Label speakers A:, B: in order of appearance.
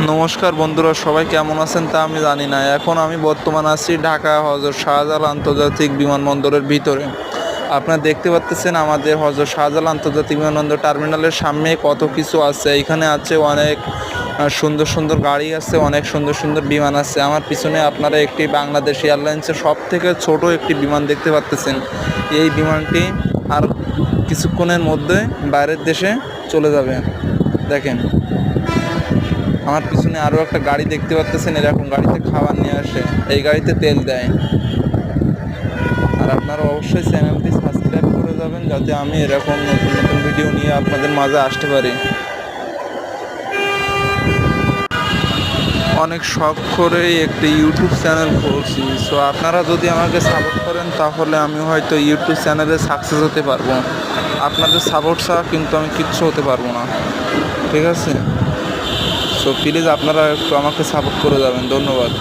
A: নমস্কার বন্ধুরা, সবাই কেমন আছেন তা আমি জানি না। এখন আমি বর্তমান আছি ঢাকা হযরত শাহজালাল আন্তর্জাতিক বিমানবন্দরের ভিতরে। আপনারা দেখতে পাচ্ছেন আমাদের হযরত শাহজালাল আন্তর্জাতিক বিমানবন্দর টার্মিনালের সামনে কত কিছু আছে। এখানে আছে অনেক সুন্দর সুন্দর গাড়ি আছে, অনেক সুন্দর সুন্দর বিমান আছে। আমার পিছনে আপনারা একটি বাংলাদেশ এয়ারলাইন্সের সবথেকে ছোট একটি বিমান দেখতে পাচ্ছেন। এই বিমানটি আর কিছুক্ষণের মধ্যে বাইরের দেশে চলে যাবে। দেখেন আমার পিছনে আরও একটা গাড়ি দেখতে পাচ্ছেন, এরকম গাড়িতে খাবার নিয়ে আসে, এই গাড়িতে তেল দেয়। আর আপনারা অবশ্যই চ্যানেলটি সাবস্ক্রাইব করে যাবেন, যাতে আমি এরকম নতুন নতুন ভিডিও নিয়ে আপনাদের মাঝে আসতে পারি। অনেক শখ করে একটি ইউটিউব চ্যানেল খুলছি। সো আপনারা যদি আমাকে সাপোর্ট করেন তাহলে আমি হয়তো ইউটিউব চ্যানেলে সাকসেস হতে পারবো। আপনাদের সাপোর্ট ছাড়া কিন্তু আমি কিচ্ছু হতে পারবো না, ঠিক আছে? সো প্লিজ আপনারা একটু আমাকে সাপোর্ট করে যাবেন। ধন্যবাদ।